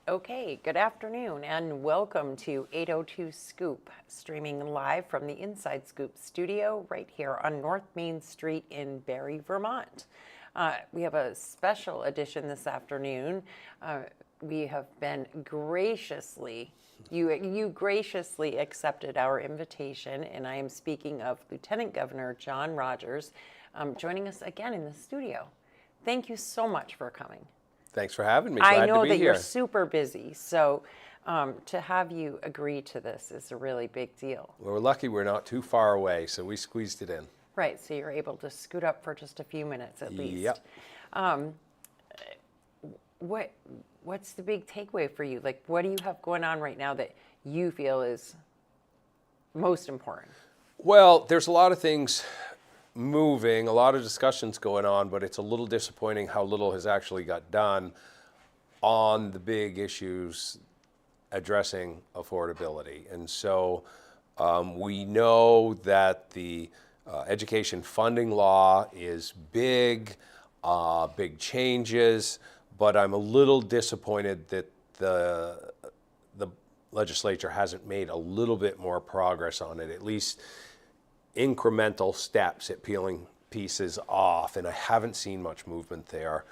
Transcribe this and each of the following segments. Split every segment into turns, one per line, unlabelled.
Okay, good afternoon and welcome to 802 Scoop, streaming live from the Inside Scoop studio right here on North Main Street in Barre, Vermont. We have a special edition this afternoon. We have been you graciously accepted our invitation, and I am speaking of Lieutenant Governor John Rodgers joining us again in the studio. Thank you so much for coming.
Thanks for having me. Glad to be here.
I know that you're super busy, so to have you agree to this is a really big deal.
Well, we're lucky we're not too far away, so we squeezed it in.
Right, so you're able to scoot up for just a few minutes at least.
Yep.
What's the big takeaway for you? Like, what do you have going on right now that you feel is most important?
Well, there's a lot of things moving, a lot of discussions going on, but it's a little disappointing how little has actually got done on the big issues addressing affordability. And so we know that the education funding law is big changes, but I'm a little disappointed that the legislature hasn't made a little bit more progress on it, at least incremental steps at peeling pieces off, and I haven't seen much movement there.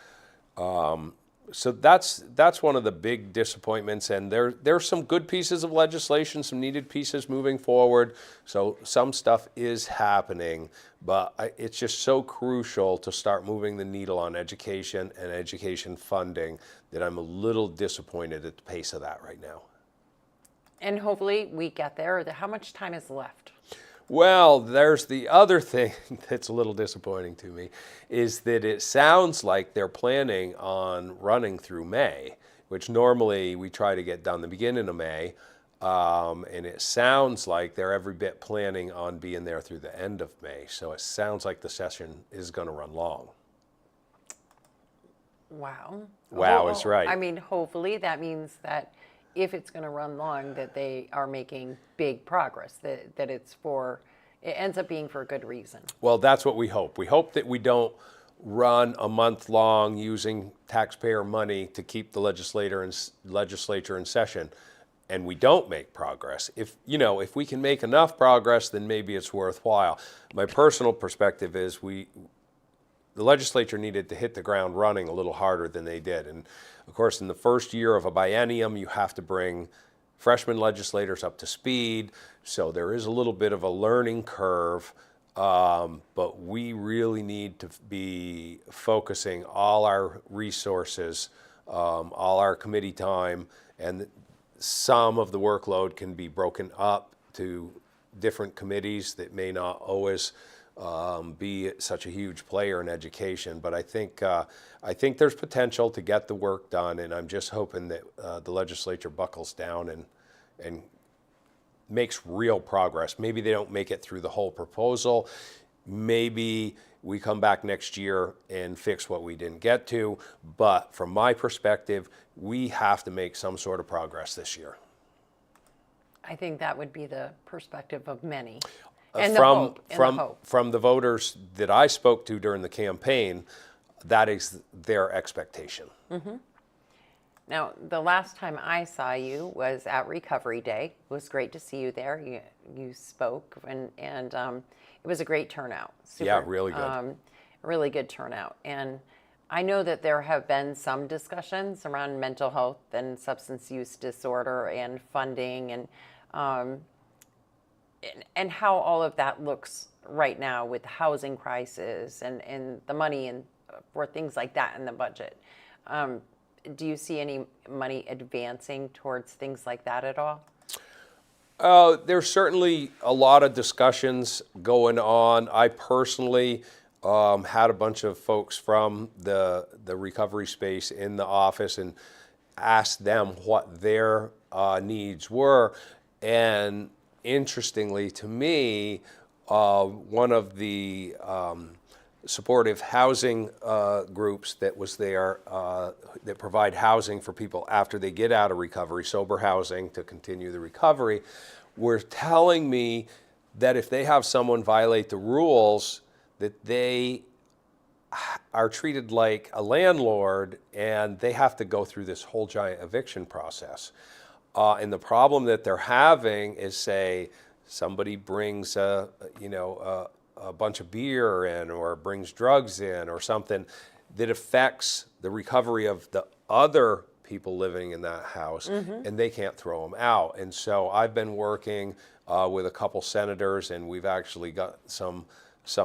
So that's one of the big disappointments, and there's some good pieces of legislation, some needed pieces moving forward. So some stuff is happening, but it's just so crucial to start moving the needle on education and education funding that I'm a little disappointed at the pace of that right now.
And hopefully we get there. How much time is left?
Well, there's the other thing that's a little disappointing to me, is that it sounds like they're planning on running through May, which normally we try to get done the beginning of May, and it sounds like they're every bit planning on being there through the end of May. So it sounds like the session is going to run long.
Wow.
Wow is right.
I mean, hopefully that means that if it's going to run long, that they are making big progress, that it ends up being for a good reason.
Well, that's what we hope. We hope that we don't run a month long using taxpayer money to keep the legislature in session, and we don't make progress. If we can make enough progress, then maybe it's worthwhile. My personal perspective is the legislature needed to hit the ground running a little harder than they did. And of course, in the first year of a biennium, you have to bring freshman legislators up to speed. So there is a little bit of a learning curve, but we really need to be focusing all our resources, all our committee time, and some of the workload can be broken up to different committees that may not always be such a huge player in education, but I think there's potential to get the work done, and I'm just hoping that the legislature buckles down and makes real progress. Maybe they don't make it through the whole proposal. Maybe we come back next year and fix what we didn't get to, but from my perspective, we have to make some sort of progress this year.
I think that would be the perspective of many.
From the voters that I spoke to during the campaign, that is their expectation.
Mm-hmm. Now, the last time I saw you was at Recovery Day. It was great to see you there. You spoke, and it was a great turnout. Super,
yeah, really good.
Really good turnout. And I know that there have been some discussions around mental health and substance use disorder and funding and how all of that looks right now with the housing crisis and the money for things like that in the budget. Do you see any money advancing towards things like that at all?
There's certainly a lot of discussions going on. I personally had a bunch of folks from the recovery space in the office and asked them what their needs were. And interestingly to me, one of the supportive housing groups that was there that provide housing for people after they get out of recovery, sober housing to continue the recovery, were telling me that if they have someone violate the rules, that they are treated like a landlord and they have to go through this whole giant eviction process. And the problem that they're having is, say, somebody brings a bunch of beer in or brings drugs in or something that affects the recovery of the other people living in that house, and they can't throw them out. And so I've been working with a couple senators, and we've actually got some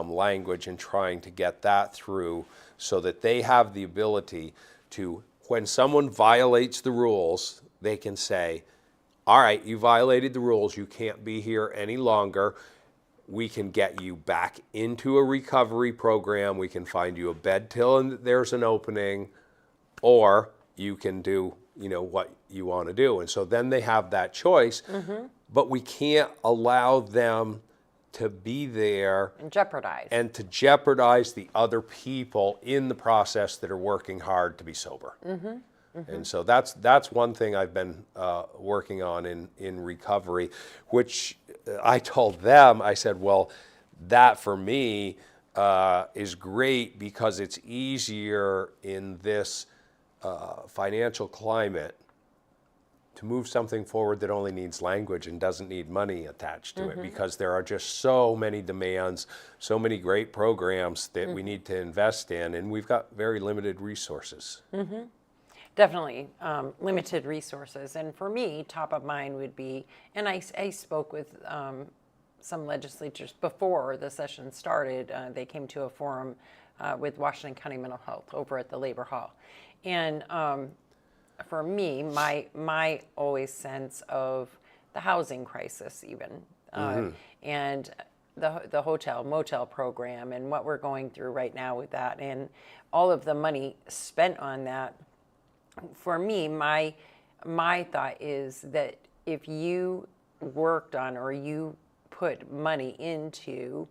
language in trying to get that through so that they have the ability to, when someone violates the rules, they can say, all right, you violated the rules, you can't be here any longer. We can get you back into a recovery program. We can find you a bed till there's an opening, or you can do, what you want to do. And so then they have that choice, but we can't allow them to be there and to jeopardize the other people in the process that are working hard to be sober. And so that's one thing I've been working on in recovery, which I told them, I said, well, that for me is great because it's easier in this financial climate to move something forward that only needs language and doesn't need money attached to it, because there are just so many demands, so many great programs that we need to invest in, and we've got very limited resources.
Definitely limited resources. And for me, top of mind would be, and I spoke with some legislators before the session started. They came to a forum with Washington County Mental Health over at the Labor Hall. And for me, my always sense of the housing crisis even, and the hotel motel program and what we're going through right now with that and all of the money spent on that. For me, my thought is that if you worked on or you put money into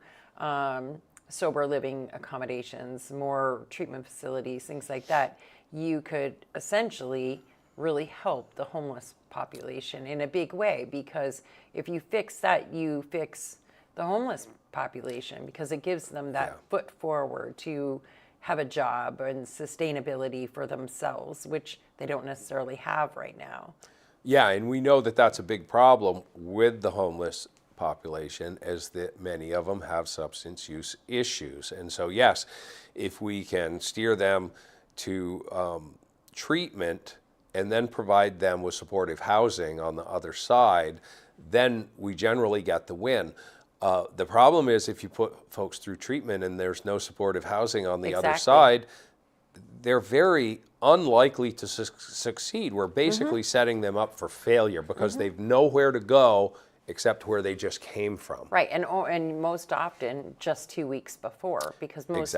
sober living accommodations, more treatment facilities, things like that, you could essentially really help the homeless population in a big way, because if you fix that, you fix the homeless population, because it gives them that foot forward to have a job and sustainability for themselves, which they don't necessarily have right now.
Yeah, and we know that that's a big problem with the homeless population, as that many of them have substance use issues. And so, yes, if we can steer them to treatment and then provide them with supportive housing on the other side, then we generally get the win. The problem is if you put folks through treatment and there's no supportive housing on the other side, they're very unlikely to succeed. We're basically setting them up for failure because they've nowhere to go except where they just came from.
Right, and most often just 2 weeks before, because most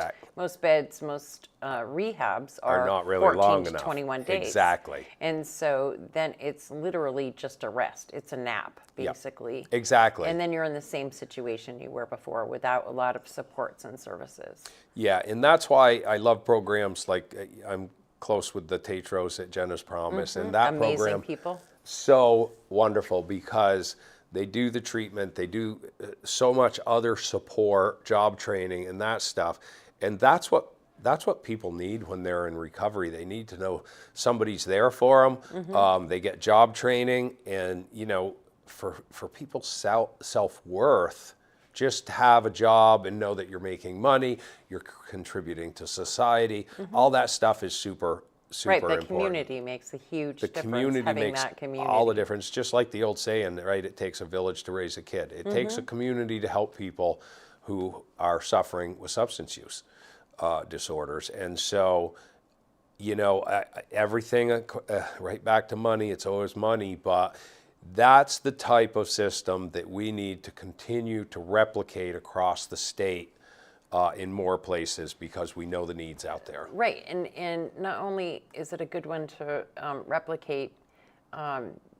beds, most rehabs are
not really
14
long
to
enough.
21 days.
Exactly.
And so then it's literally just a rest. It's a nap, basically.
Yep. Exactly.
And then you're in the same situation you were before without a lot of supports and services.
Yeah, and that's why I love programs like I'm close with the Tatros at Jenna's Promise, and that
Amazing
program,
people.
so wonderful because they do the treatment, they do so much other support, job training, and that stuff. And that's what people need when they're in recovery. They need to know somebody's there for them. They get job training, and for people's self-worth, just to have a job and know that you're making money, you're contributing to society. All that stuff is super
Right, the
important.
community makes a huge difference.
Community
having
makes
that community.
all the difference. Just like the old saying, right? It takes a village to raise a kid. It takes a community to help people who are suffering with substance use disorders. And so, everything right back to money. It's always money, but that's the type of system that we need to continue to replicate across the state. in more places because we know the needs out there.
Right, and not only is it a good one to replicate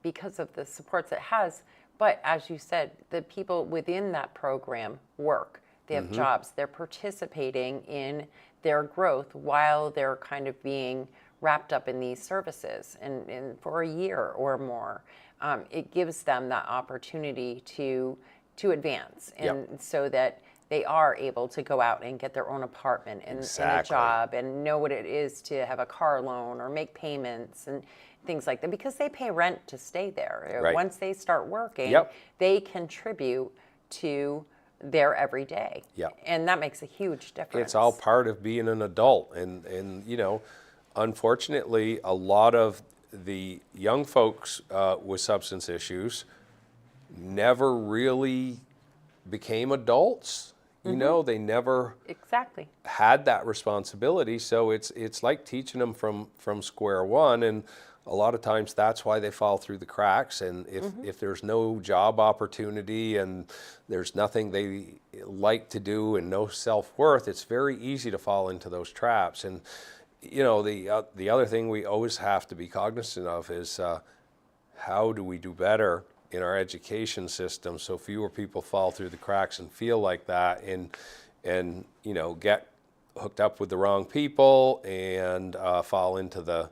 because of the supports it has, but as you said, the people within that program work. They have jobs. They're participating in their growth while they're kind of being wrapped up in these services and for a year or more. It gives them that opportunity to advance, and so that they are able to go out and get their own apartment and a job and know what it is to have a car loan or make payments and things like that, because they pay rent to stay there.
Right.
Once they start working, they contribute to their everyday. And that makes a huge difference.
It's all part of being an adult. And you know, unfortunately, a lot of the young folks with substance issues never really became adults. You know, they never had that responsibility. So it's like teaching them from square one. And a lot of times that's why they fall through the cracks. And if there's no job opportunity and there's nothing they like to do and no self-worth, it's very easy to fall into those traps. And, you know, the other thing we always have to be cognizant of is how do we do better in our education system so fewer people fall through the cracks and feel like that and you know, get hooked up with the wrong people and fall into the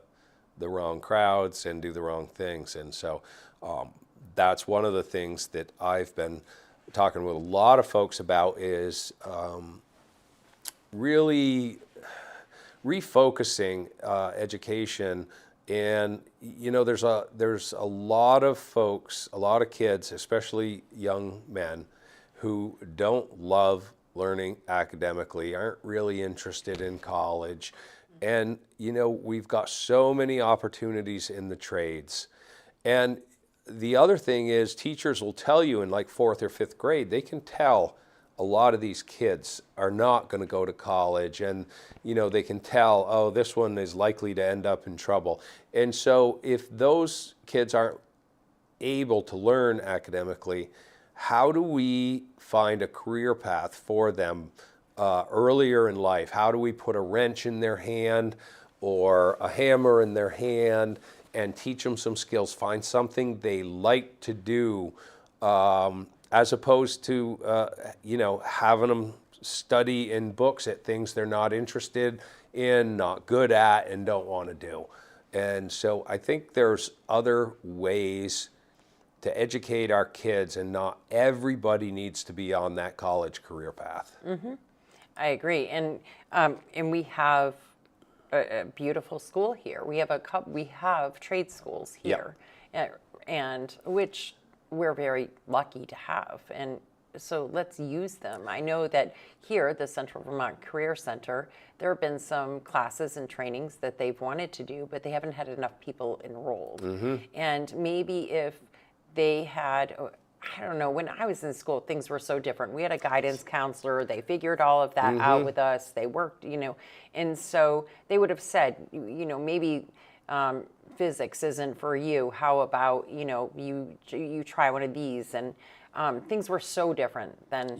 wrong crowds and do the wrong things. And so that's one of the things that I've been talking with a lot of folks about is really refocusing education. And you know, there's a lot of folks, a lot of kids, especially young men, who don't love learning academically, aren't really interested in college. And you know, we've got so many opportunities in the trades. And the other thing is, teachers will tell you in like 4th or 5th grade, they can tell a lot of these kids are not going to go to college, and you know, they can tell, oh, this one is likely to end up in trouble. And so if those kids aren't able to learn academically, how do we find a career path for them earlier in life? How do we put a wrench in their hand or a hammer in their hand and teach them some skills, find something they like to do, as opposed to, you know, having them study in books at things they're not interested in, not good at, and don't want to do. And so I think there's other ways to educate our kids, and not everybody needs to be on that college career path.
I agree, and we have a beautiful school here. We have trade schools here, and which we're very lucky to have, and so let's use them. I know that here at the Central Vermont Career Center, there have been some classes and trainings that they've wanted to do, but they haven't had enough people enrolled. And maybe if they had, I don't know, when I was in school, things were so different. We had a guidance counselor. They figured all of that out with us. They worked, you know, and so they would have said, you know, maybe physics isn't for you. How about, you know, you try one of these? And things were so different than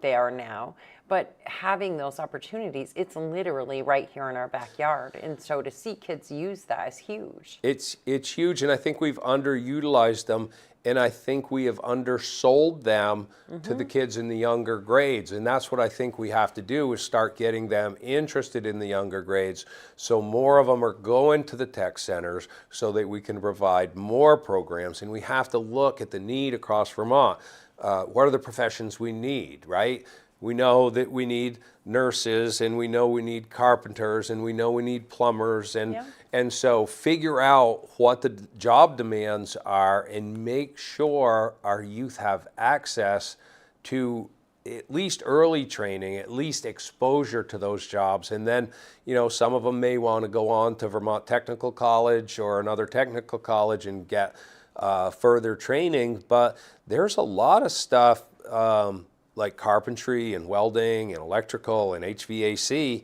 they are now. But having those opportunities, it's literally right here in our backyard. And so to see kids use that is huge.
It's huge, and I think we've underutilized them, and I think we have undersold them to the kids in the younger grades. And that's what I think we have to do, is start getting them interested in the younger grades, so more of them are going to the tech centers so that we can provide more programs. And we have to look at the need across Vermont. What are the professions we need, right? We know that we need nurses, and we know we need carpenters, and we know we need plumbers, and so figure out what the job demands are and make sure our youth have access to at least early training, at least exposure to those jobs. And then, you know, some of them may want to go on to Vermont Technical College or another technical college and get further training, but there's a lot of stuff like carpentry and welding and electrical and HVAC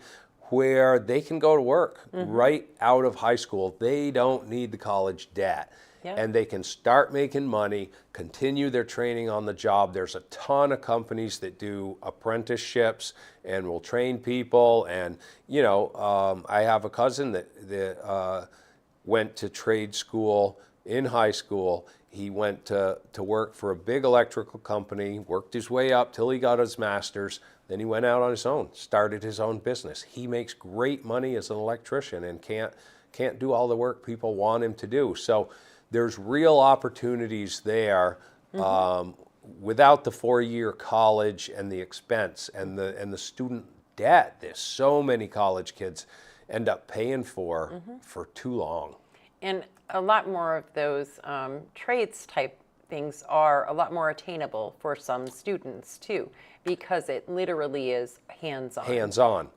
where they can go to work right out of high school. They don't need the college debt.
Yeah.
and they can start making money, continue their training on the job. There's a ton of companies that do apprenticeships and will train people. And, I have a cousin that went to trade school in high school. He went to work for a big electrical company, worked his way up till he got his master's. Then he went out on his own, started his own business. He makes great money as an electrician and can't do all the work people want him to do. So there's real opportunities there without the 4-year college and the expense and the student debt. There's so many college kids end up paying for too long.
And a lot more of those trades type things are a lot more attainable for some students too, because it literally is hands-on.
Hands-on.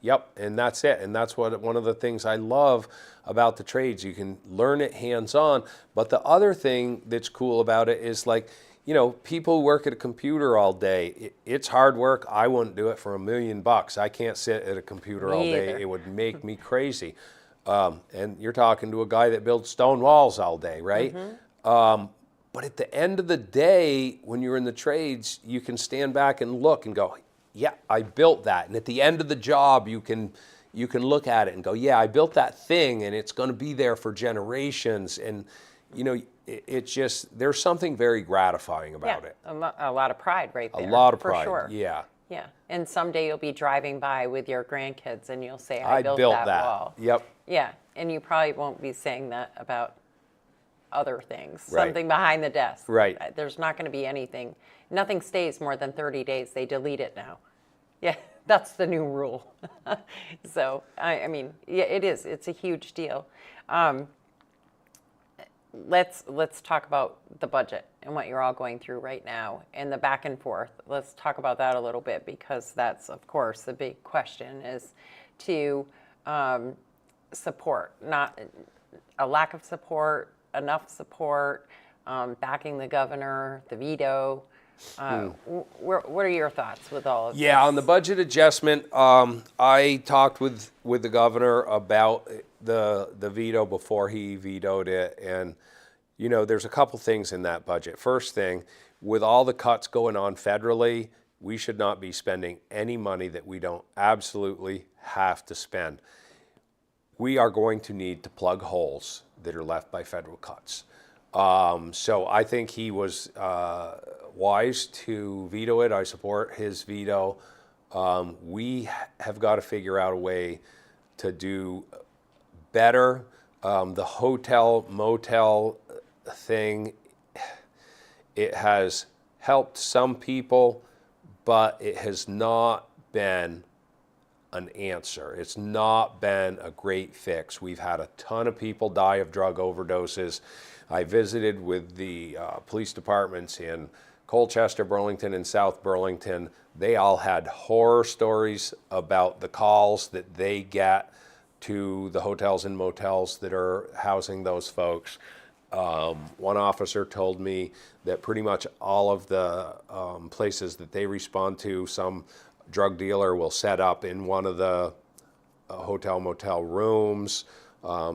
Yep, and that's it. And that's one of the things I love about the trades. You can learn it hands-on, but the other thing that's cool about it is, like, people who work at a computer all day, it's hard work. I wouldn't do it for $1 million. I can't sit at a computer all day. It would make me crazy. And you're talking to a guy that builds stone walls all day, right? But at the end of the day, when you're in the trades, you can stand back and look and go, yeah, I built that. And at the end of the job, you can look at it and go, yeah, I built that thing, and it's going to be there for generations. And, it's just, there's something very gratifying about it.
A lot of pride right there.
A lot of pride,
for sure.
yeah.
Yeah, and someday you'll be driving by with your grandkids and you'll say,
I
built
built
that wall.
Yep.
Yeah, and you probably won't be saying that about other things,
Right.
something behind the desk.
Right.
There's not going to be anything. Nothing stays more than 30 days. They delete it now. Yeah, that's the new rule. So, I mean, yeah, it is. It's a huge deal. Let's talk about the budget and what you're all going through right now and the back and forth. Let's talk about that a little bit, because that's, of course, the big question is to support, not a lack of support, enough support, backing the governor, the veto. What are your thoughts with all of this?
Yeah, on the budget adjustment, I talked with the governor about the veto before he vetoed it, and there's a couple things in that budget. First thing, with all the cuts going on federally, we should not be spending any money that we don't absolutely have to spend. We are going to need to plug holes that are left by federal cuts. So I think he was wise to veto it. I support his veto. We have got to figure out a way to do better. The hotel motel thing, it has helped some people, but it has not been an answer. It's not been a great fix. We've had a ton of people die of drug overdoses. I visited with the police departments in Colchester, Burlington, and South Burlington. They all had horror stories about the calls that they get to the hotels and motels that are housing those folks. One officer told me that pretty much all of the places that they respond to, some drug dealer will set up in one of the hotel motel rooms.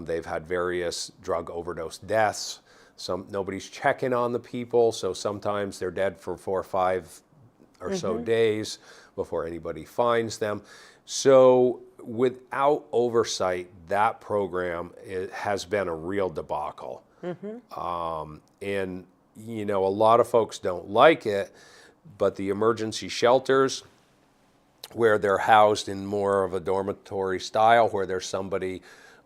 They've had various drug overdose deaths. Nobody's checking on the people, so sometimes they're dead for 4 or 5 or so days before anybody finds them. So without oversight, that program has been a real debacle. And a lot of folks don't like it, but the emergency shelters, where they're housed in more of a dormitory style, where there's somebody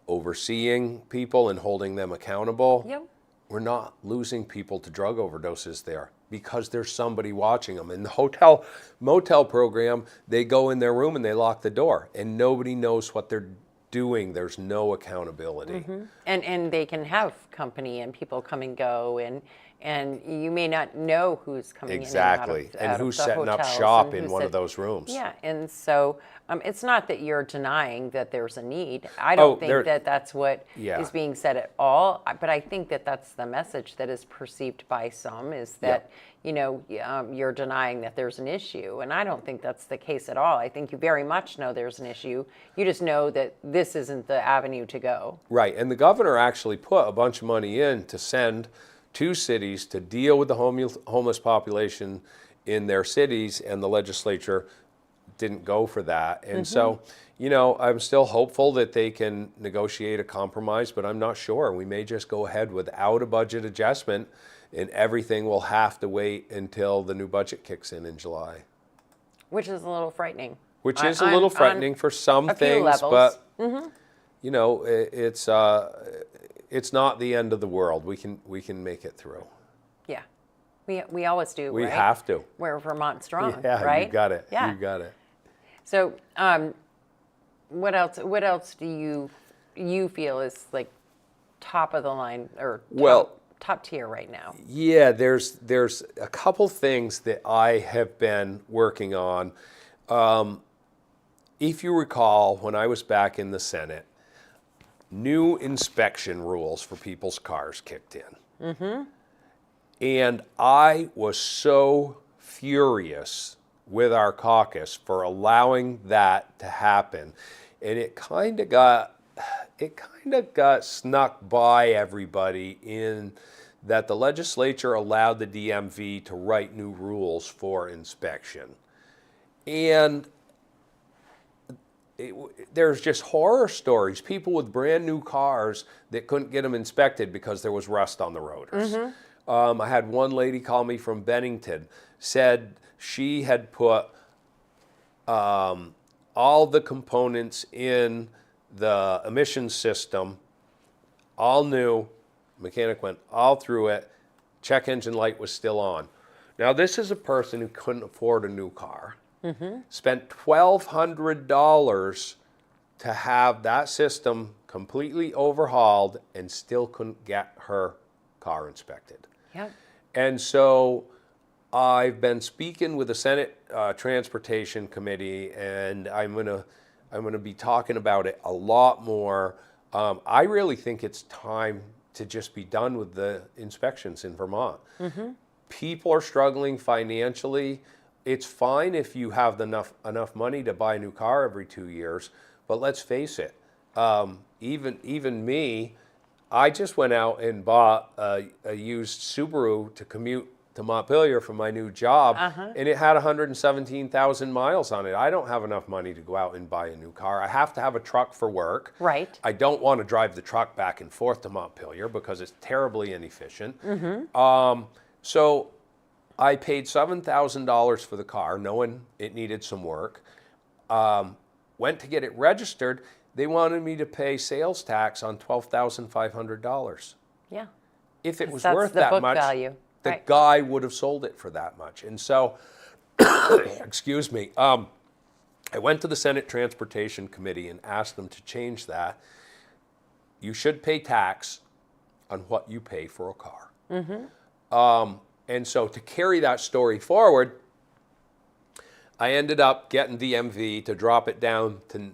overseeing people and holding them accountable,
Yep.
we're not losing people to drug overdoses there because there's somebody watching them. In the hotel motel program, they go in their room and they lock the door and nobody knows what they're doing. There's no accountability.
And they can have company and people come and go, and and you may not know who's coming
Exactly.
in and
And
out
who's
of the
setting up
hotels
shop
and
in
who's
one of those rooms.
Yeah, and so it's not that you're denying that there's a need. I don't think that that's what
Yeah.
is being said at all. But I think that that's the message that is perceived by some, is that you're denying that there's an issue, and I don't think that's the case at all. I think you very much know there's an issue. You just know that this isn't the avenue to go.
Right, and the governor actually put a bunch of money in to send to cities to deal with the homeless population in their cities, and the legislature didn't go for that. And so, I'm still hopeful that they can negotiate a compromise, but I'm not sure. We may just go ahead without a budget adjustment, and everything will have to wait until the new budget kicks in July.
Which is a little frightening.
Which is a little frightening for some things,
levels.
but it's not the end of the world. We can make it through.
Yeah, we always do.
We
right?
have to.
We're Vermont strong,
Yeah,
right?
you got it.
Yeah.
You got it.
So, what else? What else do you feel is like top of the line or top tier right now?
Yeah, there's a couple things that I have been working on. If you recall, when I was back in the Senate, new inspection rules for people's cars kicked in. Mm-hmm. And I was so furious with our caucus for allowing that to happen. And it kind of got snuck by everybody in that the legislature allowed the DMV to write new rules for inspection. And there's just horror stories. People with brand new cars that couldn't get them inspected because there was rust on the rotors. Mm-hmm. I had one lady call me from Bennington, said she had put all the components in the emission system, all new, mechanic went all through it, check engine light was still on. Now this is a person who couldn't afford a new car. Mm-hmm. Spent $1,200 to have that system completely overhauled and still couldn't get her car inspected.
Yeah.
And so I've been speaking with the Senate Transportation Committee, and I'm gonna be talking about it a lot more. I really think it's time to just be done with the inspections in Vermont. Mm-hmm. People are struggling financially. It's fine if you have enough money to buy a new car every 2 years, but let's face it, even me, I just went out and bought a used Subaru to commute to Montpelier for my new job, and it had 117,000 miles on it. I don't have enough money to go out and buy a new car. I have to have a truck for work.
Right.
I don't want to drive the truck back and forth to Montpelier because it's terribly inefficient. Mm-hmm. So I paid $7,000 for the car, knowing it needed some work. Went to get it registered. They wanted me to pay sales tax on $12,500.
Yeah.
If it was
That's
worth
the
that
book
much,
value.
the
Right.
guy would have sold it for that much. And so, excuse me, I went to the Senate Transportation Committee and asked them to change that. You should pay tax on what you pay for a car. Mm-hmm. And so to carry that story forward, I ended up getting DMV to drop it down to,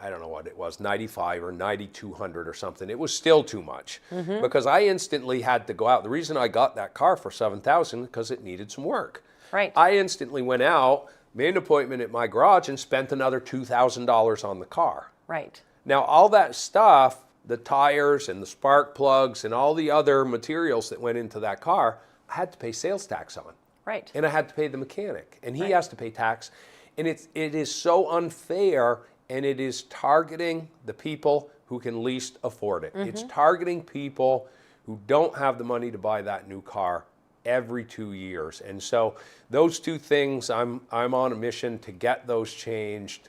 I don't know what it was, 95 or 9,200 or something. It was still too much because I instantly had to go out. The reason I got that car for $7,000 because it needed some work.
Right.
I instantly went out, made an appointment at my garage, and spent another $2,000 on the car.
Right.
Now, all that stuff, the tires and the spark plugs and all the other materials that went into that car, I had to pay sales tax on.
Right.
And I had to pay the mechanic, and he has to pay tax. And it is so unfair, and it is targeting the people who can least afford it. Mm-hmm. It's targeting people who don't have the money to buy that new car every 2 years. And so those two things, I'm on a mission to get those changed.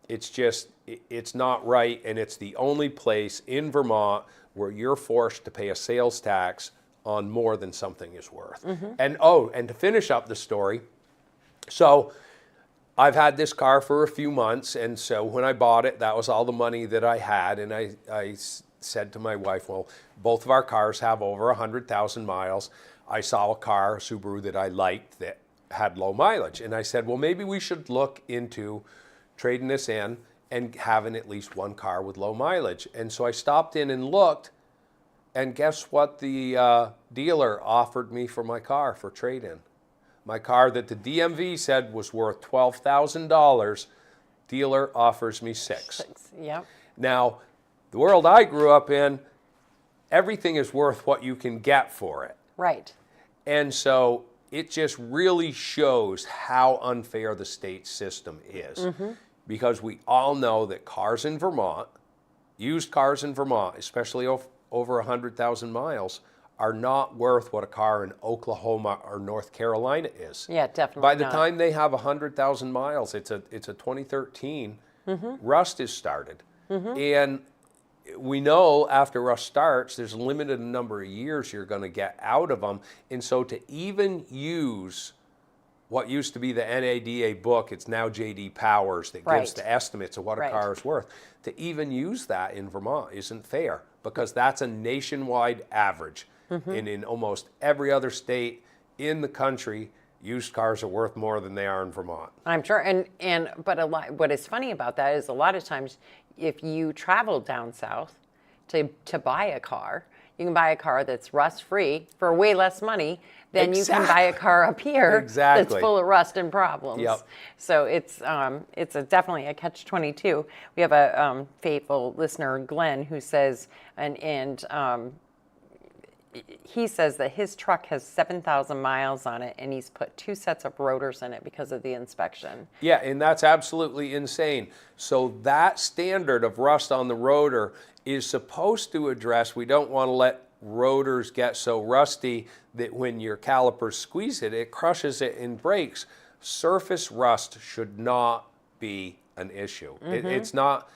It's not right, and it's the only place in Vermont where you're forced to pay a sales tax on more than something is worth. Mm-hmm. And to finish up the story, so I've had this car for a few months, and so when I bought it, that was all the money that I had, and I said to my wife, well, both of our cars have over 100,000 miles. I saw a car, a Subaru, that I liked that had low mileage. And I said, well, maybe we should look into trading this in and having at least one car with low mileage. And so I stopped in and looked, and guess what the dealer offered me for my car for trade-in? My car that the DMV said was worth $12,000, dealer offers me $6,000.
Yep.
Now, the world I grew up in, everything is worth what you can get for it.
Right.
And so it just really shows how unfair the state system is. Because we all know that cars in Vermont, used cars in Vermont, especially over 100,000 miles, are not worth what a car in Oklahoma or North Carolina is.
Yeah, definitely
By the
not.
time they have 100,000 miles, it's a 2013, rust is started. And we know after rust starts, there's a limited number of years you're going to get out of them. And so to even use what used to be the NADA book, it's now J.D. Powers that gives the estimates of what a car is worth. To even use that in Vermont isn't fair, because that's a nationwide average. And in almost every other state in the country, used cars are worth more than they are in Vermont.
I'm sure, but what is funny about that is a lot of times, if you travel down south to buy a car, you can buy a car that's rust-free for way less money than you can buy a car up here that's full of rust and problems.
Yep.
So it's definitely a catch-22. We have a faithful listener, Glenn, who says, he says that his truck has 7,000 miles on it, and he's put 2 sets of rotors in it because of the inspection.
Yeah, and that's absolutely insane. So that standard of rust on the rotor is supposed to address, we don't want to let rotors get so rusty that when your calipers squeeze it, it crushes it and breaks. Surface rust should not be an issue. It's not.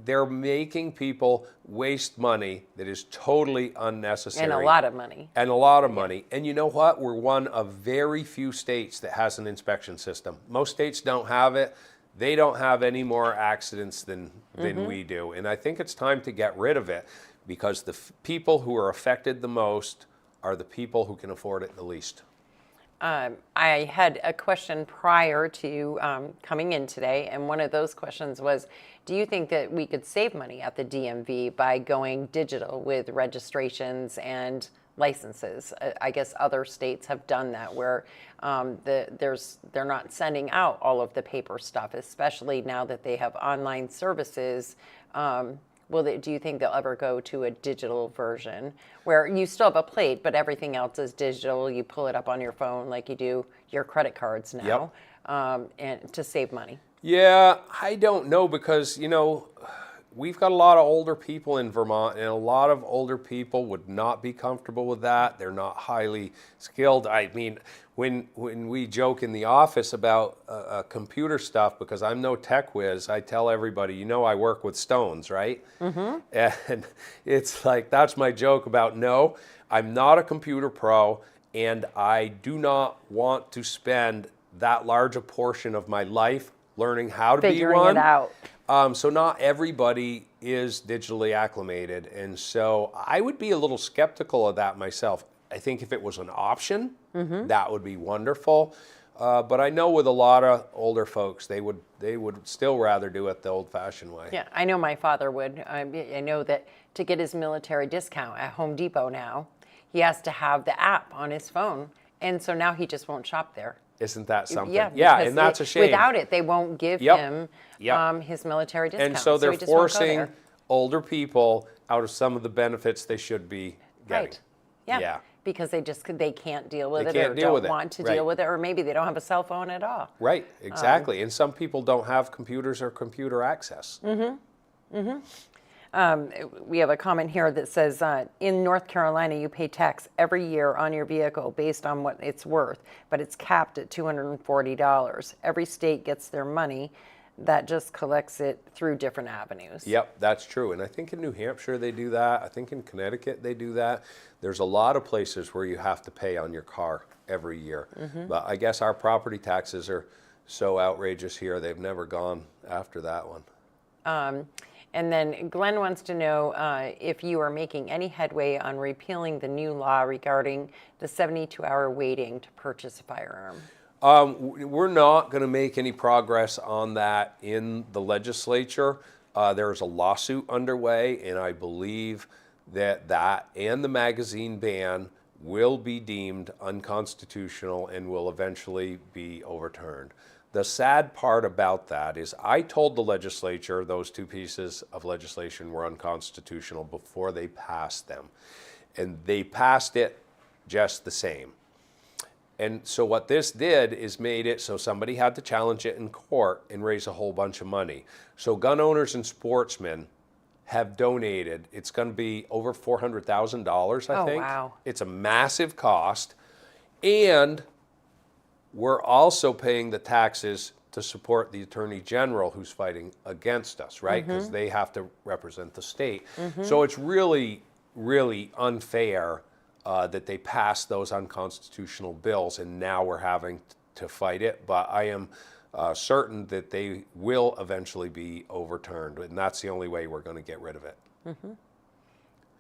They're making people waste money that is totally unnecessary.
And a lot of money.
And a lot of money. And you know what? We're one of very few states that has an inspection system. Most states don't have it. They don't have any more accidents than we do. And I think it's time to get rid of it, because the people who are affected the most are the people who can afford it the least.
I had a question prior to coming in today, and one of those questions was, do you think that we could save money at the DMV by going digital with registrations and licenses? I guess other states have done that, where they're not sending out all of the paper stuff, especially now that they have online services. Do you think they'll ever go to a digital version where you still have a plate, but everything else is digital? You pull it up on your phone like you do your credit cards now, and to save money.
Yeah, I don't know, because, we've got a lot of older people in Vermont, and a lot of older people would not be comfortable with that. They're not highly skilled. I mean, when we joke in the office about computer stuff, because I'm no tech whiz, I tell everybody, I work with stones, right? And it's like, that's my joke about, no, I'm not a computer pro, and I do not want to spend that large a portion of my life learning how to be one.
Figuring it out.
So not everybody is digitally acclimated, and so I would be a little skeptical of that myself. I think if it was an option, that would be wonderful. But I know with a lot of older folks, they would still rather do it the old-fashioned way.
Yeah, I know my father would. I know that to get his military discount at Home Depot now, he has to have the app on his phone, and so now he just won't shop there.
Isn't that something?
Yeah,
and that's a shame.
Without it, they won't give him his military discount.
And so they're
he just won't go
forcing
there.
older people out of some of the benefits they should be getting.
Right. Yeah. Because they can't deal with it,
can't
or
deal with
don't
it.
want to
Right.
deal with it, or maybe they don't have a cell phone at all.
Right, exactly. And some people don't have computers or computer access.
We have a comment here that says, in North Carolina, you pay tax every year on your vehicle based on what it's worth, but it's capped at $240. Every state gets their money. That just collects it through different avenues.
Yep, that's true. And I think in New Hampshire they do that. I think in Connecticut they do that. There's a lot of places where you have to pay on your car every year. But I guess our property taxes are so outrageous here, they've never gone after that one.
And then Glenn wants to know if you are making any headway on repealing the new law regarding the 72-hour waiting to purchase a firearm.
We're not going to make any progress on that in the legislature. There's a lawsuit underway, and I believe that and the magazine ban will be deemed unconstitutional and will eventually be overturned. The sad part about that is I told the legislature those two pieces of legislation were unconstitutional before they passed them. And they passed it just the same. And so what this did is made it so somebody had to challenge it in court and raise a whole bunch of money. So gun owners and sportsmen have donated. It's going to be over $400,000, I think.
Oh, wow.
It's a massive cost. And we're also paying the taxes to support the Attorney General who's fighting against us, right? Because they have to represent the state. So it's really, really unfair that they passed those unconstitutional bills, and now we're having to fight it. But I am certain that they will eventually be overturned, and that's the only way we're going to get rid of it.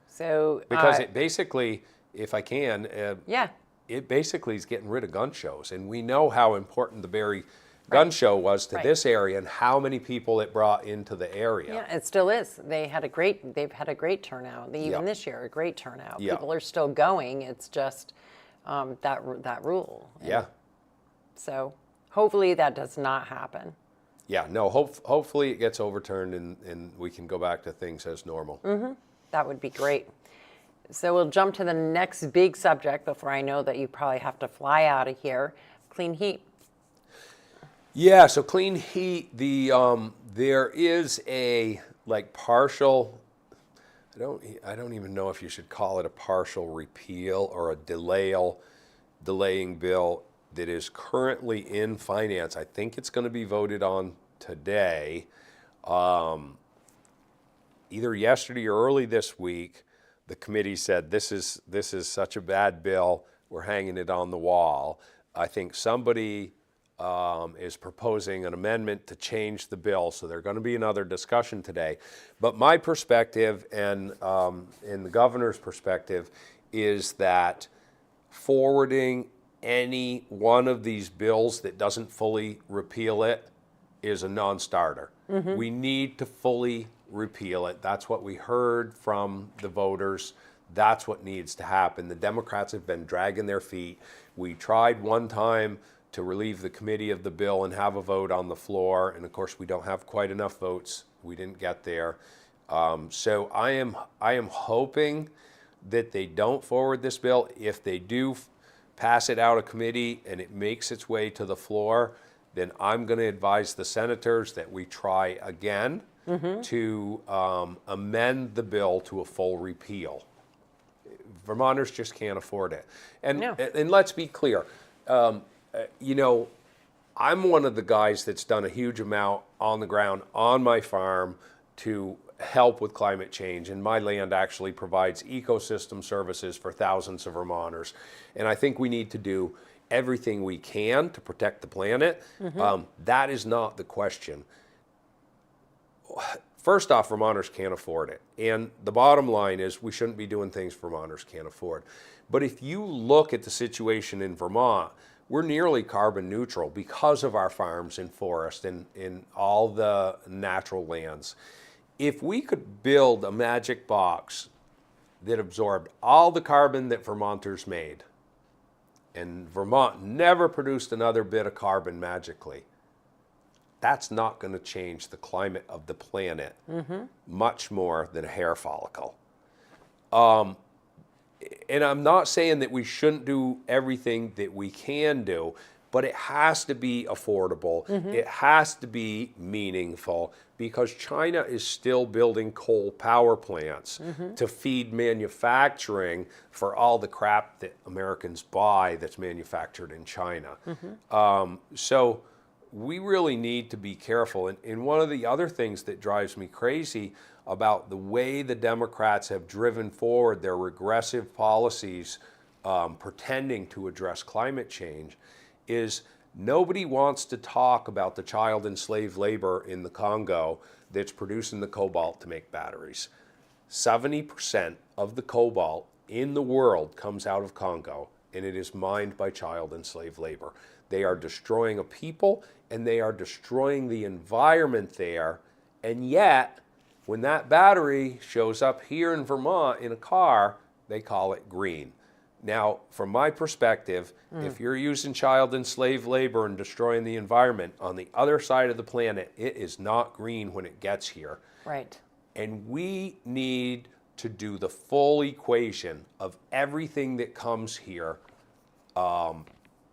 So
Because it basically, if I can,
yeah.
it basically is getting rid of gun shows. And we know how important the Barrie Gun Show was to this area and how many people it brought into the area.
Yeah, it still is. They've had a great turnout. Even this year, a great turnout.
Yeah.
People are still going. It's just that rule.
Yeah.
So hopefully that does not happen.
Yeah, no, hopefully it gets overturned and we can go back to things as normal.
That would be great. So we'll jump to the next big subject before I know that you probably have to fly out of here. Clean heat.
Yeah, so clean heat, there is a partial, I don't even know if you should call it a partial repeal or a delaying bill that is currently in finance. I think it's going to be voted on today. Either yesterday or early this week, the committee said this is such a bad bill, we're hanging it on the wall. I think somebody is proposing an amendment to change the bill, so there's going to be another discussion today. But my perspective and the governor's perspective is that forwarding any one of these bills that doesn't fully repeal it is a non-starter. We need to fully repeal it. That's what we heard from the voters. That's what needs to happen. The Democrats have been dragging their feet. We tried one time to relieve the committee of the bill and have a vote on the floor, and of course we don't have quite enough votes. We didn't get there. So I am hoping that they don't forward this bill. If they do pass it out of committee and it makes its way to the floor, then I'm going to advise the senators that we try again to amend the bill to a full repeal. Vermonters just can't afford it. And let's be clear, you know, I'm one of the guys that's done a huge amount on the ground on my farm to help with climate change, and my land actually provides ecosystem services for thousands of Vermonters. And I think we need to do everything we can to protect the planet. That is not the question. First off, Vermonters can't afford it. And the bottom line is we shouldn't be doing things Vermonters can't afford. But if you look at the situation in Vermont, we're nearly carbon neutral because of our farms and forests and in all the natural lands. If we could build a magic box that absorbed all the carbon that Vermonters made, and Vermont never produced another bit of carbon magically, that's not going to change the climate of the planet much more than a hair follicle. And I'm not saying that we shouldn't do everything that we can do, but it has to be affordable. It has to be meaningful, because China is still building coal power plants to feed manufacturing for all the crap that Americans buy that's manufactured in China. So we really need to be careful. And one of the other things that drives me crazy about the way the Democrats have driven forward their regressive policies pretending to address climate change is Nobody wants to talk about the child and slave labor in the Congo that's producing the cobalt to make batteries. 70% of the cobalt in the world comes out of Congo, and it is mined by child and slave labor. They are destroying a people, and they are destroying the environment there, and yet, when that battery shows up here in Vermont in a car, they call it green. Now, from my perspective, if you're using child and slave labor and destroying the environment on the other side of the planet, it is not green when it gets here.
Right.
And we need to do the full equation of everything that comes here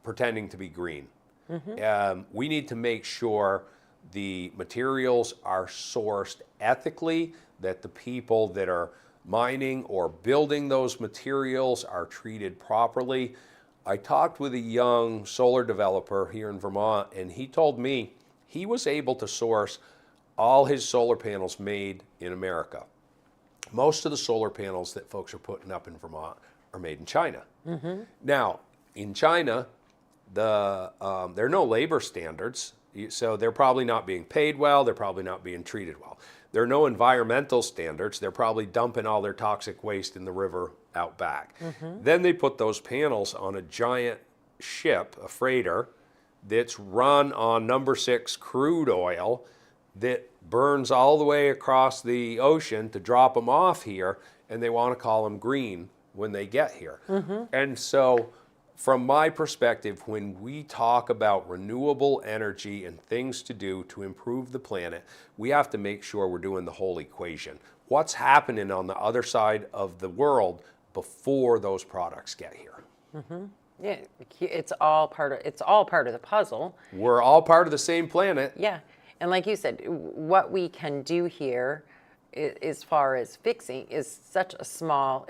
pretending to be green. We need to make sure the materials are sourced ethically, that the people that are mining or building those materials are treated properly. I talked with a young solar developer here in Vermont, and he told me he was able to source all his solar panels made in America. Most of the solar panels that folks are putting up in Vermont are made in China. Now, in China, there are no labor standards, so they're probably not being paid well, they're probably not being treated well. There are no environmental standards, they're probably dumping all their toxic waste in the river out back. Then they put those panels on a giant ship, a freighter, that's run on number 6 crude oil that burns all the way across the ocean to drop them off here, and they want to call them green when they get here. And so, from my perspective, when we talk about renewable energy and things to do to improve the planet, we have to make sure we're doing the whole equation. What's happening on the other side of the world before those products get here?
Yeah, it's all part of the puzzle.
We're all part of the same planet.
Yeah. And like you said, what we can do here as far as fixing is such a small,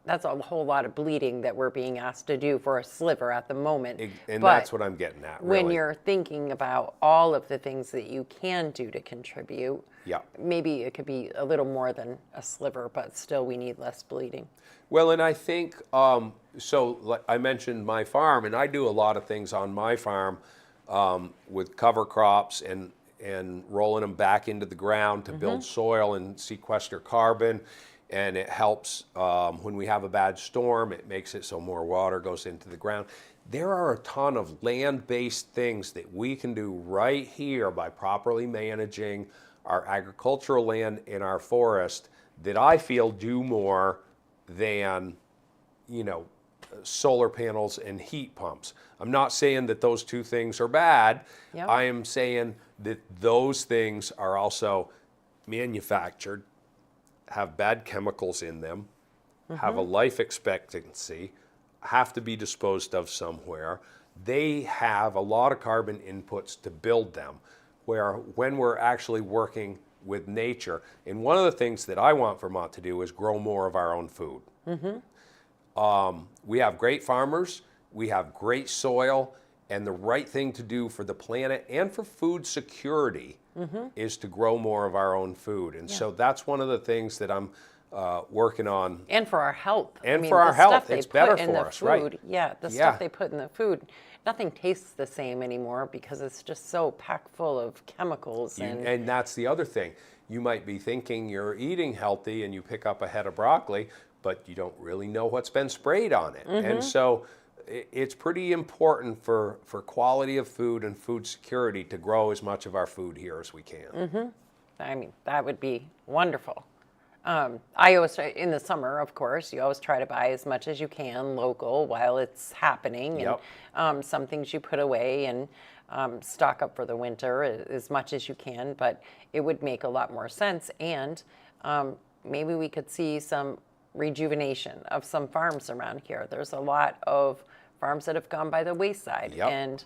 that's a whole lot of bleeding that we're being asked to do for a sliver at the moment.
And
but
that's what I'm getting at, really.
when you're thinking about all of the things that you can do to contribute, maybe it could be a little more than a sliver, but still we need less bleeding.
Well, and I think, so like I mentioned my farm, and I do a lot of things on my farm with cover crops and rolling them back into the ground to build soil and sequester carbon. And it helps when we have a bad storm, it makes it so more water goes into the ground. There are a ton of land-based things that we can do right here by properly managing our agricultural land and our forest that I feel do more than, solar panels and heat pumps. I'm not saying that those two things are bad. I am saying that those things are also manufactured, have bad chemicals in them, have a life expectancy, have to be disposed of somewhere. They have a lot of carbon inputs to build them, where when we're actually working with nature, and one of the things that I want Vermont to do is grow more of our own food. We have great farmers, we have great soil, and the right thing to do for the planet and for food security is to grow more of our own food. And so that's one of the things that I'm working on.
And for our health.
And for our health, it's better for us, right?
Yeah, the stuff they put in the food, nothing tastes the same anymore because it's just so packed full of chemicals.
And that's the other thing. You might be thinking you're eating healthy and you pick up a head of broccoli, but you don't really know what's been sprayed on it. And so it's pretty important for quality of food and food security to grow as much of our food here as we can.
That would be wonderful. I always try, in the summer, of course, you always try to buy as much as you can local while it's happening. And some things you put away and stock up for the winter as much as you can. But it would make a lot more sense. And maybe we could see some rejuvenation of some farms around here. There's a lot of farms that have gone by the wayside. And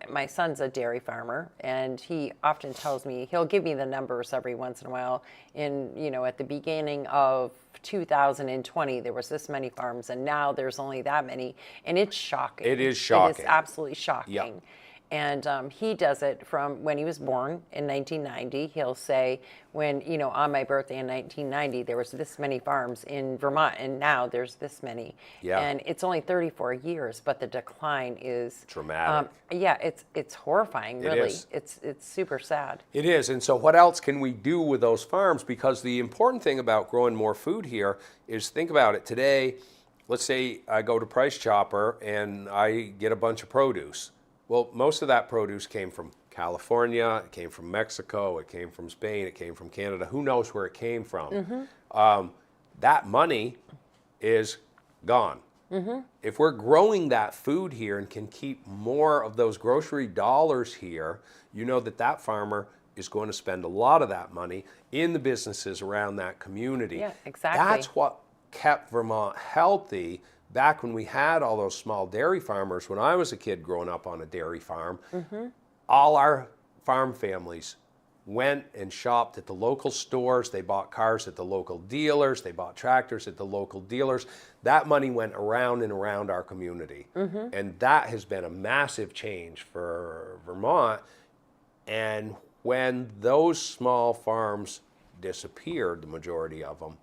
my son's a dairy farmer, and he often tells me, he'll give me the numbers every once in a while. At the beginning of 2020, there was this many farms, and now there's only that many, and it's shocking.
It is shocking.
It is absolutely shocking. And he does it from when he was born in 1990. He'll say, when, on my birthday in 1990, there was this many farms in Vermont, and now there's this many.
Yeah.
And it's only 34 years, but the decline is
Dramatic.
Yeah, it's horrifying, really.
is.
It's super sad.
It is. And so what else can we do with those farms? Because the important thing about growing more food here is, think about it. Today, let's say I go to Price Chopper and I get a bunch of produce. Well, most of that produce came from California, it came from Mexico, it came from Spain, it came from Canada. Who knows where it came from? That money is gone. If we're growing that food here and can keep more of those grocery dollars here, you know that farmer is going to spend a lot of that money in the businesses around that community.
Yeah, exactly.
That's what kept Vermont healthy back when we had all those small dairy farmers. When I was a kid growing up on a dairy farm, all our farm families went and shopped at the local stores. They bought cars at the local dealers. They bought tractors at the local dealers. That money went around and around our community. And that has been a massive change for Vermont. And when those small farms disappeared, the majority of them,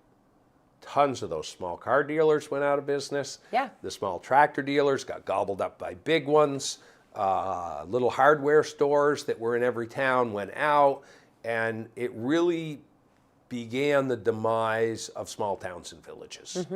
tons of those small car dealers went out of business.
Yeah.
The small tractor dealers got gobbled up by big ones. Little hardware stores that were in every town went out. And it really began the demise of small towns and villages.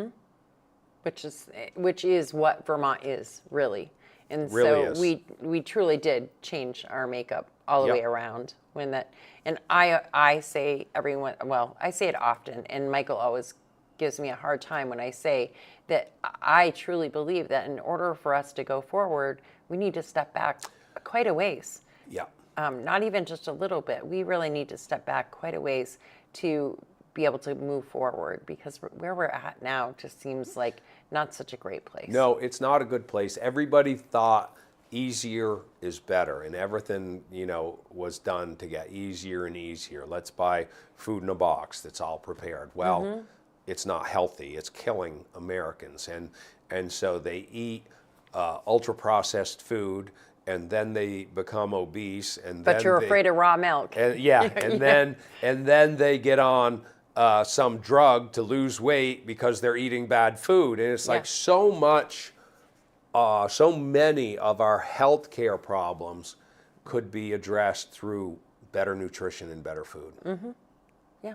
Which is what Vermont is, really. And
Really
so
is.
we truly did change our makeup all the
Yep.
way around when that. And I say I say it often, and Michael always gives me a hard time when I say that I truly believe that in order for us to go forward, we need to step back quite a ways.
Yeah.
Not even just a little bit. We really need to step back quite a ways to be able to move forward, because where we're at now just seems like not such a great place.
No, it's not a good place. Everybody thought easier is better, and everything, was done to get easier and easier. Let's buy food in a box that's all prepared. Well, it's not healthy. It's killing Americans. And so they eat ultra-processed food, and then they become obese.
But you're afraid of raw milk.
And then they get on some drug to lose weight because they're eating bad food. And it's like so many of our healthcare problems could be addressed through better nutrition and better food.
Yeah.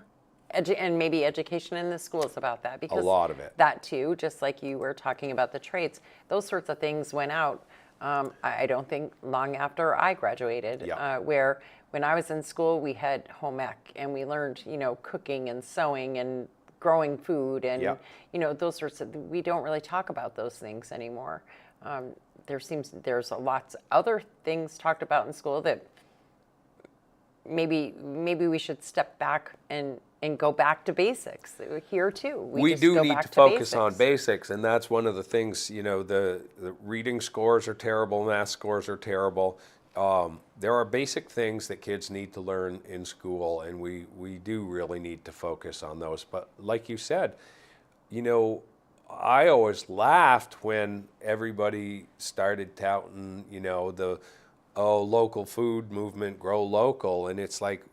And maybe education in the schools about that. Because
A lot of it.
That too, just like you were talking about the trades, those sorts of things went out, I don't think long after I graduated,
Yeah.
where when I was in school, we had home ec, and we learned, cooking and sewing and growing food and,
Yeah.
Those sorts of, we don't really talk about those things anymore. There's lots of other things talked about in school that maybe we should step back and go back to basics here too.
We
just
do
go
need
back
to focus on
basics.
basics, and that's one of the things, the reading scores are terrible, math scores are terrible. There are basic things that kids need to learn in school, and we do really need to focus on those. But like you said, I always laughed when everybody started touting, the local food movement, grow local. And it's like,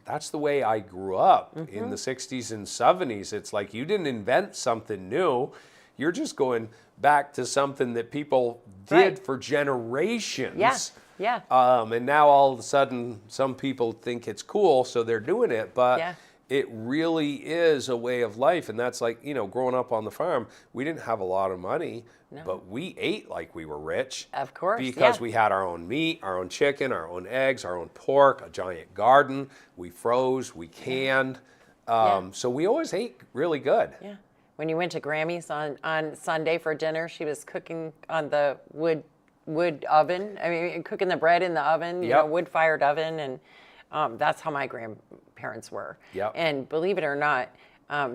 that's the way I grew up in the 60s and 70s. It's like, you didn't invent something new. You're just going back to something that people did
Right.
for generations.
Yeah.
And now all of a sudden, some people think it's cool, so they're doing it. But
Yeah.
it really is a way of life. And that's like, growing up on the farm, we didn't have a lot of money, but we ate like we were rich.
Of course,
Because
yeah.
we had our own meat, our own chicken, our own eggs, our own pork, a giant garden. We froze, we canned. So we always ate really good.
Yeah. When you went to Grammy's on Sunday for dinner, she was cooking on the wood oven. I mean, cooking the bread in the oven,
Yep.
wood-fired oven, and that's how my grandparents were.
Yep.
And believe it or not,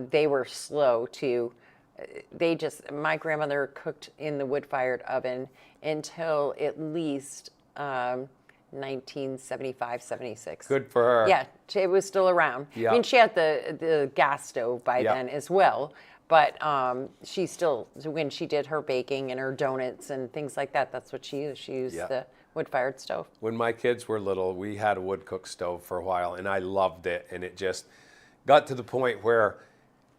they were slow to. My grandmother cooked in the wood-fired oven until at least 1975, 76.
Good for her.
Yeah, it was still around.
Yeah.
I mean, she had the gas stove by
Yeah.
then as well, but she still, when she did her baking and her donuts and things like that, that's what she used. She used
Yeah.
the Wood-fired stove.
When my kids were little, we had a wood cook stove for a while, and I loved it. And it just got to the point where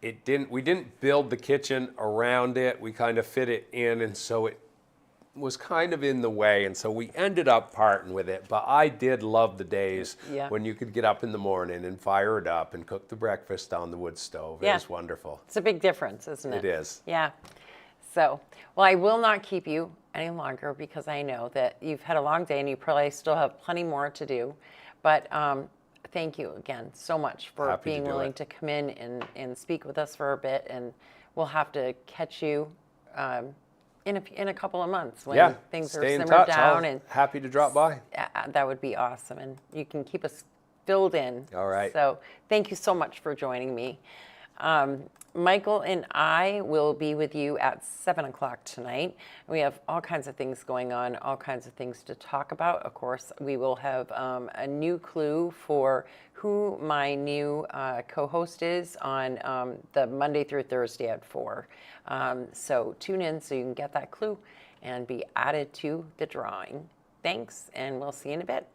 we didn't build the kitchen around it. We kind of fit it in, and so it was kind of in the way, and so we ended up parting with it. But I did love the days when you could get up in the morning and fire it up and cook the breakfast on the wood stove. It was wonderful.
It's a big difference, isn't it?
It is.
Yeah. So, well, I will not keep you any longer because I know that you've had a long day and you probably still have plenty more to do. But thank you again so much for being willing to come in and speak with us for a bit. And we'll have to catch you in a couple of months when things are simmered down. And
happy to drop by.
That would be awesome. And you can keep us filled in.
All right.
So thank you so much for joining me. Michael and I will be with you at 7 o'clock tonight. We have all kinds of things going on, all kinds of things to talk about. Of course, we will have a new clue for who my new co-host is on the Monday through Thursday at 4. So tune in so you can get that clue and be added to the drawing. Thanks, and we'll see you in a bit.